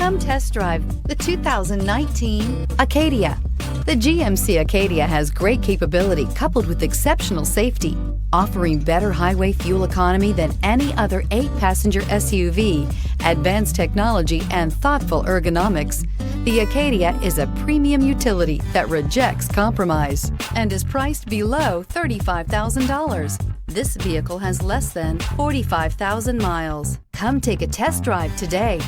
Come test drive the 2019 Acadia. The GMC Acadia has great capability coupled with exceptional safety, offering better highway fuel economy than any other 8-passenger SUV, advanced technology, and thoughtful ergonomics. The Acadia is a premium utility that rejects compromise and is priced below $35,000. This vehicle has less than 45,000 miles. Come take a test drive today.